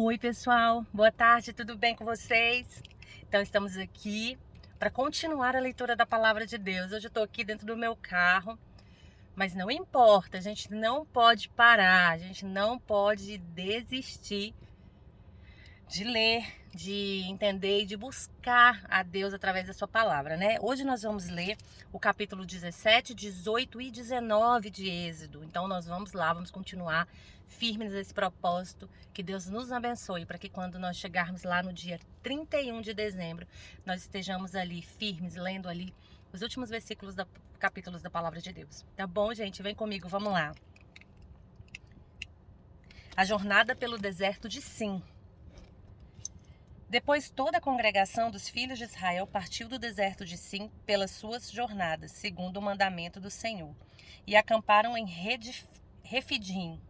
Oi, pessoal. Boa tarde, tudo bem com vocês? Então, estamos aqui para continuar a leitura da Palavra de Deus. Hoje eu estou aqui dentro do meu carro, mas não importa, a gente não pode parar, a gente não pode desistir de ler, de entender e de buscar a Deus através da sua palavra, né? Hoje nós vamos ler o capítulo 17, 18 e 19 de Êxodo. Então nós vamos lá, vamos continuar firmes nesse propósito. Que Deus nos abençoe para que quando nós chegarmos lá no dia 31 de dezembro, nós estejamos ali firmes, lendo ali os últimos versículos capítulos da palavra de Deus. Tá bom, gente? Vem comigo, vamos lá. A jornada pelo deserto de Sim. Depois toda a congregação dos filhos de Israel partiu do deserto de Sim pelas suas jornadas, segundo o mandamento do Senhor, e acamparam em Refidim,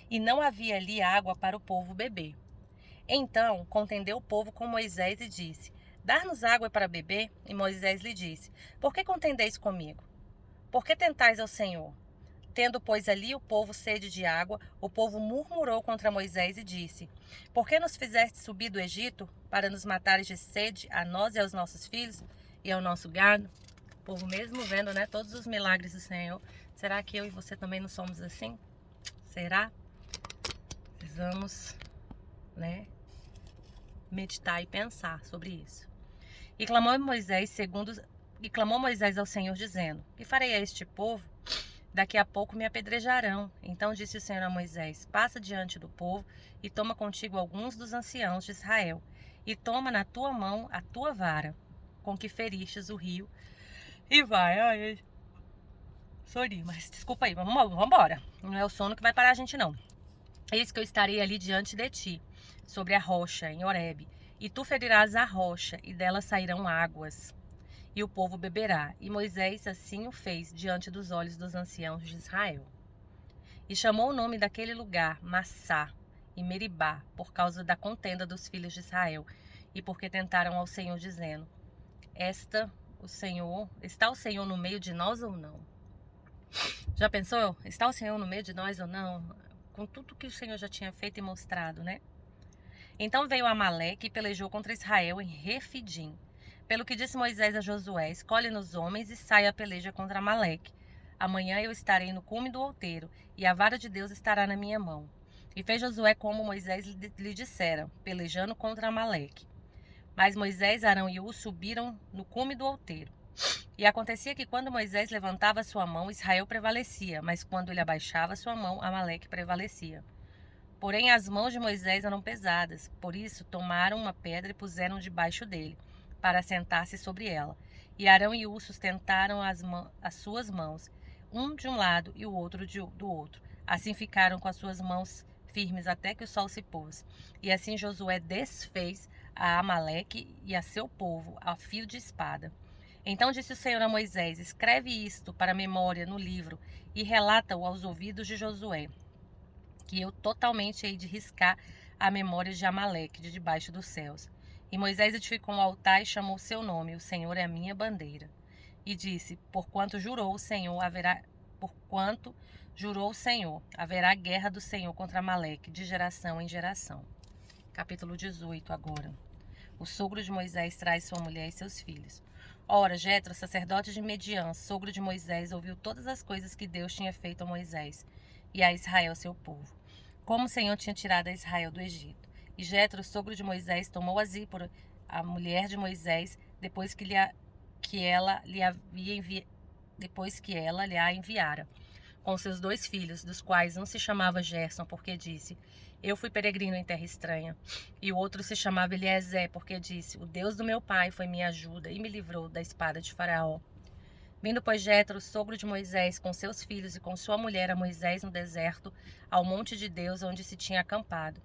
e não havia ali água para o povo beber. Então contendeu o povo com Moisés e disse: Dar-nos água para beber? E Moisés lhe disse: Por que contendeis comigo? Por que tentais ao Senhor? Tendo, pois, ali o povo sede de água, o povo murmurou contra Moisés e disse: Por que nos fizeste subir do Egito para nos matares de sede, a nós e aos nossos filhos e ao nosso gado? O povo mesmo vendo, né, todos os milagres do Senhor. Será que eu e você também não somos assim? Será? Precisamos, né, meditar e pensar sobre isso. E clamou Moisés ao Senhor, dizendo: Que farei a este povo? Daqui a pouco me apedrejarão. Então disse o Senhor a Moisés: Passa diante do povo e toma contigo alguns dos anciãos de Israel, e toma na tua mão a tua vara, com que feristes o rio, e vai. Ai, sorri, mas desculpa aí, vamos embora. Não é o sono que vai parar a gente, não. Eis que eu estarei ali diante de ti, sobre a rocha, em Horebe, e tu ferirás a rocha, e dela sairão águas, e o povo beberá. E Moisés assim o fez diante dos olhos dos anciãos de Israel. E chamou o nome daquele lugar Massá e Meribá, por causa da contenda dos filhos de Israel, e porque tentaram ao Senhor, dizendo: Está o Senhor no meio de nós ou não? Já pensou? Está o Senhor no meio de nós ou não? Com tudo que o Senhor já tinha feito e mostrado, né? Então veio Amaleque e pelejou contra Israel em Refidim. Pelo que disse Moisés a Josué: Escolhe-nos homens e saia a peleja contra Amaleque. Amanhã eu estarei no cume do outeiro, e a vara de Deus estará na minha mão. E fez Josué como Moisés lhe dissera, pelejando contra Amaleque. Mas Moisés, Arão e Ur subiram no cume do outeiro. E acontecia que quando Moisés levantava sua mão, Israel prevalecia, mas quando ele abaixava sua mão, Amaleque prevalecia. Porém as mãos de Moisés eram pesadas, por isso tomaram uma pedra e puseram debaixo dele, para sentar-se sobre ela. E Arão e Ur sustentaram as suas mãos, um de um lado e o outro do outro. Assim ficaram com as suas mãos firmes até que o sol se pôs. E assim Josué desfez a Amaleque e a seu povo a fio de espada. Então disse o Senhor a Moisés: Escreve isto para memória no livro e relata-o aos ouvidos de Josué, que eu totalmente hei de riscar a memória de Amaleque de debaixo dos céus. E Moisés edificou um altar e chamou seu nome: O Senhor é a minha bandeira. E disse: Porquanto jurou o Senhor, haverá guerra do Senhor contra Amaleque, de geração em geração. Capítulo 18 agora. O sogro de Moisés traz sua mulher e seus filhos. Ora, Jetro, sacerdote de Midian, sogro de Moisés, ouviu todas as coisas que Deus tinha feito a Moisés e a Israel, seu povo, como o Senhor tinha tirado a Israel do Egito. E Jetro, sogro de Moisés, tomou a Zípora, a mulher de Moisés, depois que ela lhe a enviara, com seus 2 filhos, dos quais um se chamava Gerson, porque disse: Eu fui peregrino em terra estranha. E o outro se chamava Eliezer, porque disse: O Deus do meu pai foi minha ajuda e me livrou da espada de Faraó. Vindo, pois, Jetro, sogro de Moisés, com seus filhos e com sua mulher a Moisés no deserto, ao monte de Deus, onde se tinha acampado.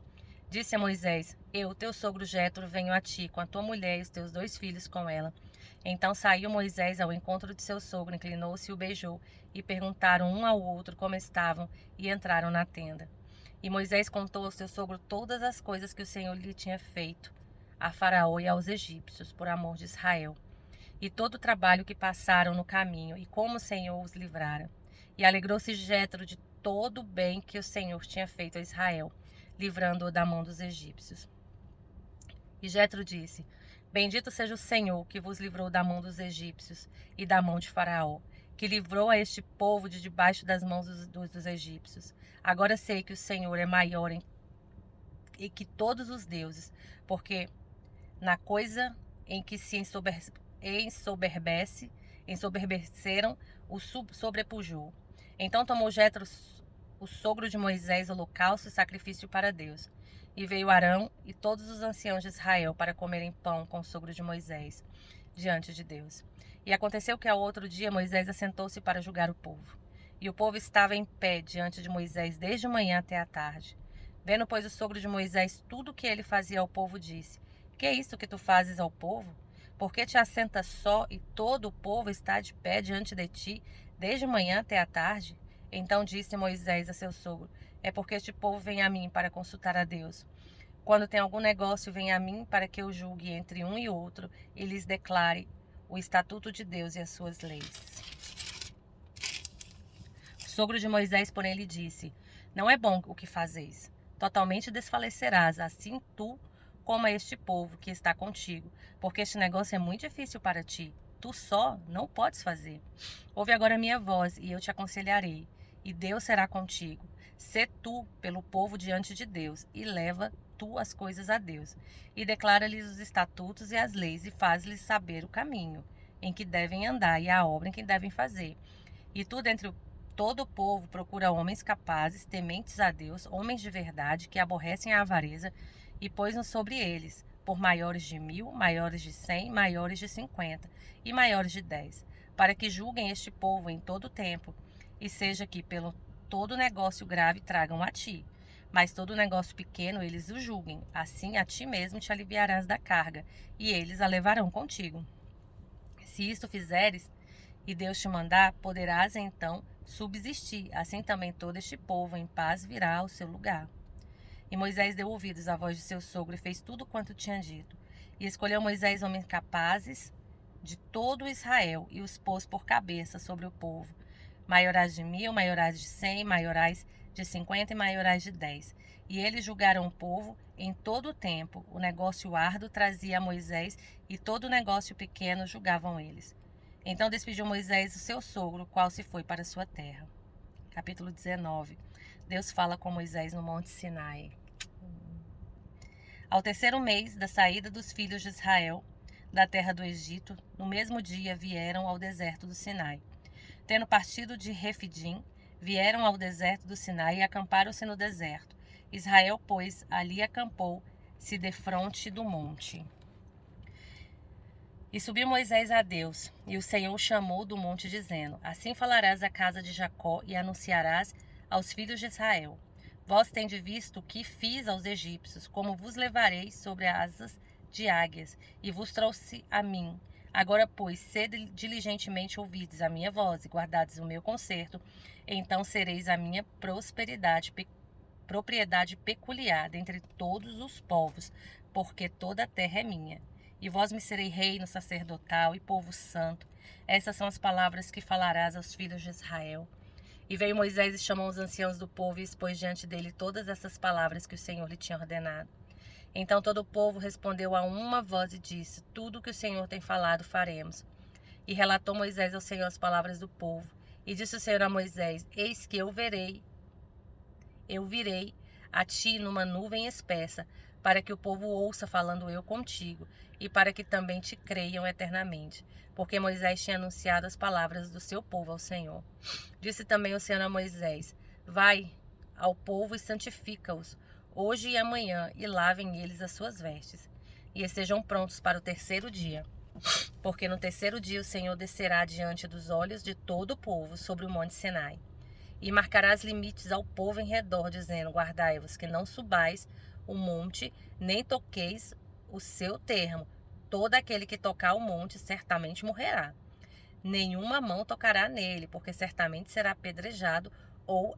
Disse a Moisés: Eu, teu sogro Jetro, venho a ti, com a tua mulher e os teus 2 filhos com ela. Então saiu Moisés ao encontro de seu sogro, inclinou-se e o beijou, e perguntaram um ao outro como estavam, e entraram na tenda. E Moisés contou ao seu sogro todas as coisas que o Senhor lhe tinha feito a Faraó e aos egípcios, por amor de Israel, e todo o trabalho que passaram no caminho, e como o Senhor os livrara. E alegrou-se Jetro de todo o bem que o Senhor tinha feito a Israel. livrando-o da mão dos egípcios. E Jetro disse: Bendito seja o Senhor que vos livrou da mão dos egípcios e da mão de Faraó, que livrou a este povo de debaixo das mãos dos egípcios. Agora sei que o Senhor é maior e que todos os deuses, porque na coisa em que se ensoberbeceram, o sobrepujou. Então tomou Jetro, o sogro de Moisés, holocausto e sacrifício para Deus. E veio Arão e todos os anciãos de Israel para comerem pão com o sogro de Moisés diante de Deus. E aconteceu que ao outro dia Moisés assentou-se para julgar o povo. E o povo estava em pé diante de Moisés desde a manhã até a tarde. Vendo, pois, o sogro de Moisés tudo o que ele fazia ao povo, disse: Que é isto que tu fazes ao povo? Por que te assentas só e todo o povo está de pé diante de ti desde a manhã até a tarde? Então disse Moisés a seu sogro: É porque este povo vem a mim para consultar a Deus. Quando tem algum negócio, vem a mim para que eu julgue entre um e outro e lhes declare o estatuto de Deus e as suas leis. O sogro de Moisés, porém, lhe disse: Não é bom o que fazeis. Totalmente desfalecerás, assim tu como a este povo que está contigo, porque este negócio é muito difícil para ti. Tu só não podes fazer. Ouve agora a minha voz, e eu te aconselharei, e Deus será contigo. Sê tu pelo povo diante de Deus, e leva tu as coisas a Deus. E declara-lhes os estatutos e as leis, e faz-lhes saber o caminho em que devem andar, e a obra em que devem fazer. E tu, dentre todo o povo, procura homens capazes, tementes a Deus, homens de verdade, que aborrecem a avareza, e pôs-nos sobre eles, por maiores de 1000, maiores de 100, maiores de 50 e maiores de 10, para que julguem este povo em todo o tempo, e seja que pelo todo negócio grave tragam a ti, mas todo negócio pequeno eles o julguem, assim a ti mesmo te aliviarás da carga, e eles a levarão contigo. Se isto fizeres, e Deus te mandar, poderás então subsistir, assim também todo este povo em paz virá ao seu lugar. E Moisés deu ouvidos à voz de seu sogro e fez tudo quanto tinha dito. E escolheu Moisés homens capazes de todo Israel e os pôs por cabeça sobre o povo. Maiorais de 1000, maiorais de 100, maiorais de 50 e maiorais de 10. E eles julgaram o povo em todo o tempo. O negócio árduo trazia a Moisés e todo o negócio pequeno julgavam eles. Então despediu Moisés o seu sogro, o qual se foi para sua terra. Capítulo 19. Deus fala com Moisés no Monte Sinai. Ao terceiro mês da saída dos filhos de Israel da terra do Egito, no mesmo dia vieram ao deserto do Sinai. Tendo partido de Refidim, vieram ao deserto do Sinai e acamparam-se no deserto. Israel, pois, ali acampou-se defronte do monte. E subiu Moisés a Deus, e o Senhor o chamou do monte, dizendo: Assim falarás à casa de Jacó e anunciarás aos filhos de Israel: Vós tendes visto o que fiz aos egípcios, como vos levarei sobre asas de águias, e vos trouxe a mim. Agora, pois, sede diligentemente ouvides a minha voz, e guardades o meu conserto, então sereis a minha propriedade peculiar dentre todos os povos, porque toda a terra é minha. E vós me serei reino sacerdotal e povo santo. Essas são as palavras que falarás aos filhos de Israel. E veio Moisés e chamou os anciãos do povo e expôs diante dele todas essas palavras que o Senhor lhe tinha ordenado. Então todo o povo respondeu a uma voz e disse: Tudo o que o Senhor tem falado faremos. E relatou Moisés ao Senhor as palavras do povo. E disse o Senhor a Moisés: Eis que eu virei a ti numa nuvem espessa, para que o povo ouça falando eu contigo, e para que também te creiam eternamente. Porque Moisés tinha anunciado as palavras do seu povo ao Senhor. Disse também o Senhor a Moisés: Vai ao povo e santifica-os, hoje e amanhã, e lavem eles as suas vestes, e estejam prontos para o terceiro dia. Porque no terceiro dia o Senhor descerá diante dos olhos de todo o povo sobre o monte Sinai. E marcarás limites ao povo em redor, dizendo: Guardai-vos que não subais o monte, nem toqueis o seu termo. Todo aquele que tocar o monte certamente morrerá. Nenhuma mão tocará nele, porque certamente será apedrejado ou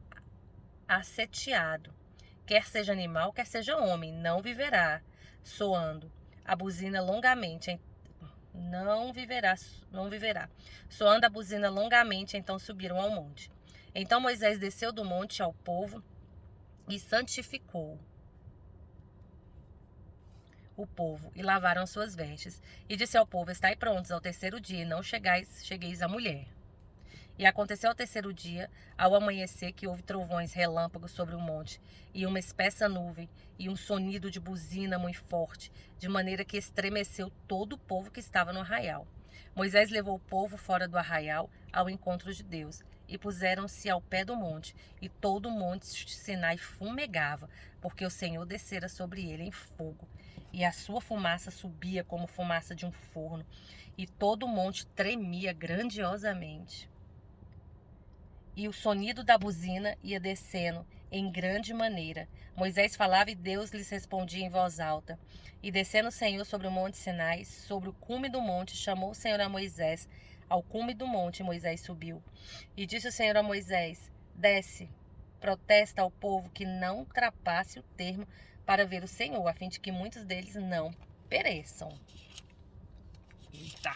asseteado. Quer seja animal, quer seja homem, não viverá, soando a buzina longamente. Não viverá. Soando a buzina longamente, então subiram ao monte. Então Moisés desceu do monte ao povo e santificou. o povo e lavaram suas vestes. E disse ao povo: estai prontos ao terceiro dia, e não chegueis à mulher. E aconteceu ao terceiro dia, ao amanhecer, que houve trovões, relâmpagos sobre o monte, e uma espessa nuvem, e um sonido de buzina muito forte, de maneira que estremeceu todo o povo que estava no arraial. Moisés levou o povo fora do arraial ao encontro de Deus, e puseram-se ao pé do monte, e todo o monte Sinai fumegava, porque o Senhor descera sobre ele em fogo, e a sua fumaça subia como fumaça de um forno, e todo o monte tremia grandiosamente. E o sonido da buzina ia descendo em grande maneira. Moisés falava e Deus lhes respondia em voz alta. E descendo o Senhor sobre o monte Sinai, sobre o cume do monte, chamou o Senhor a Moisés. Ao cume do monte Moisés subiu. E disse o Senhor a Moisés: desce, protesta ao povo que não ultrapasse o termo para ver o Senhor, a fim de que muitos deles não pereçam. Eita.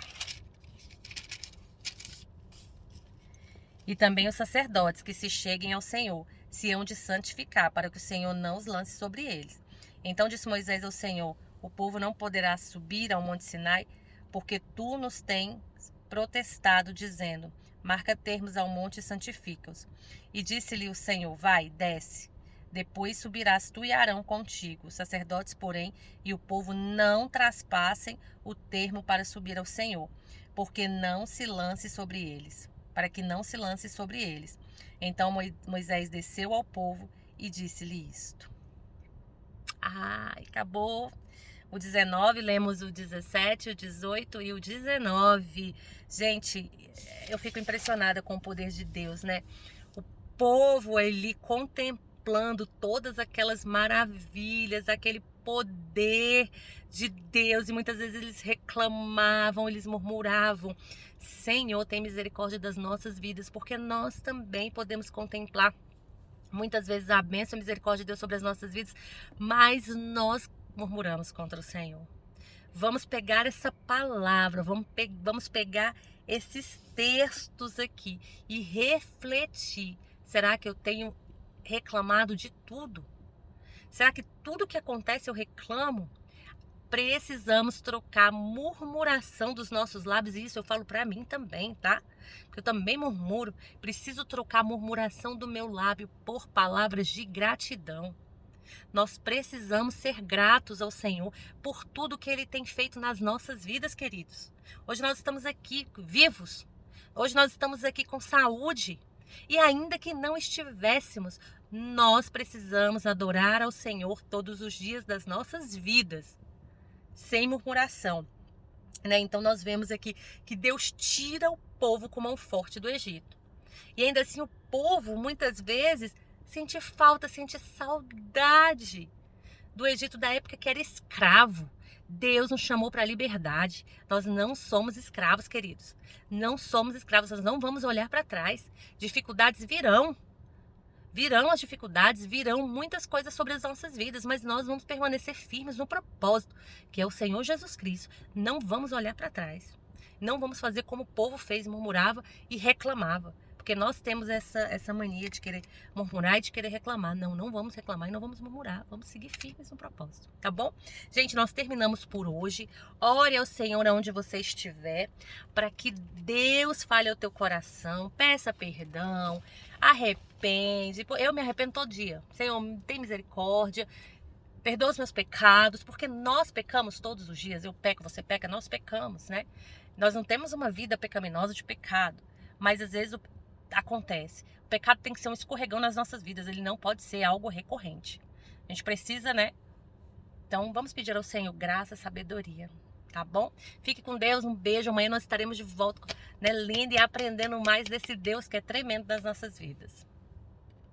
E também os sacerdotes que se cheguem ao Senhor se hão de santificar, para que o Senhor não os lance sobre eles. Então disse Moisés ao Senhor: o povo não poderá subir ao monte Sinai, porque tu nos tens protestado, dizendo: marca termos ao monte e santifica-os. E disse-lhe o Senhor: vai, desce. Depois subirás tu e Arão contigo. Os sacerdotes, porém, e o povo não traspassem o termo para subir ao Senhor, porque não se lance sobre eles. Para que não se lance sobre eles. Então Moisés desceu ao povo e disse-lhe isto. Acabou o 19, lemos o 17, o 18 e o 19. Gente, eu fico impressionada com o poder de Deus, né? O povo ali contemplando todas aquelas maravilhas, aquele poder de Deus, e muitas vezes eles reclamavam, eles murmuravam. Senhor, tem misericórdia das nossas vidas, porque nós também podemos contemplar muitas vezes a bênção e a misericórdia de Deus sobre as nossas vidas, mas nós murmuramos contra o Senhor. Vamos pegar essa palavra, vamos pegar esses textos aqui e refletir. Será que eu tenho reclamado de tudo? Será que tudo que acontece eu reclamo? Precisamos trocar a murmuração dos nossos lábios, e isso eu falo para mim também, tá? Porque eu também murmuro. Preciso trocar a murmuração do meu lábio por palavras de gratidão. Nós precisamos ser gratos ao Senhor por tudo que Ele tem feito nas nossas vidas, queridos. Hoje nós estamos aqui vivos. Hoje nós estamos aqui com saúde. E ainda que não estivéssemos, nós precisamos adorar ao Senhor todos os dias das nossas vidas, sem murmuração, né? Então nós vemos aqui que Deus tira o povo com mão forte do Egito. E ainda assim o povo muitas vezes sente falta, sente saudade do Egito da época que era escravo. Deus nos chamou para a liberdade. Nós não somos escravos, queridos. Não somos escravos, nós não vamos olhar para trás. Dificuldades virão. Virão as dificuldades, virão muitas coisas sobre as nossas vidas, mas nós vamos permanecer firmes no propósito, que é o Senhor Jesus Cristo. Não vamos olhar para trás. Não vamos fazer como o povo fez, murmurava e reclamava. Porque nós temos essa mania de querer murmurar e de querer reclamar. Não vamos reclamar e não vamos murmurar. Vamos seguir firmes no propósito, tá bom? Gente, nós terminamos por hoje. Ore ao Senhor aonde você estiver, para que Deus fale ao teu coração. Peça perdão, arrepende. Eu me arrependo todo dia. Senhor, tem misericórdia. Perdoa os meus pecados, porque nós pecamos todos os dias. Eu peco, você peca, nós pecamos, né? Nós não temos uma vida pecaminosa de pecado, mas às vezes acontece. O pecado tem que ser um escorregão nas nossas vidas, ele não pode ser algo recorrente. A gente precisa, né? Então vamos pedir ao Senhor graça, sabedoria, tá bom? Fique com Deus, um beijo. Amanhã nós estaremos de volta, né, lendo e aprendendo mais desse Deus que é tremendo nas nossas vidas.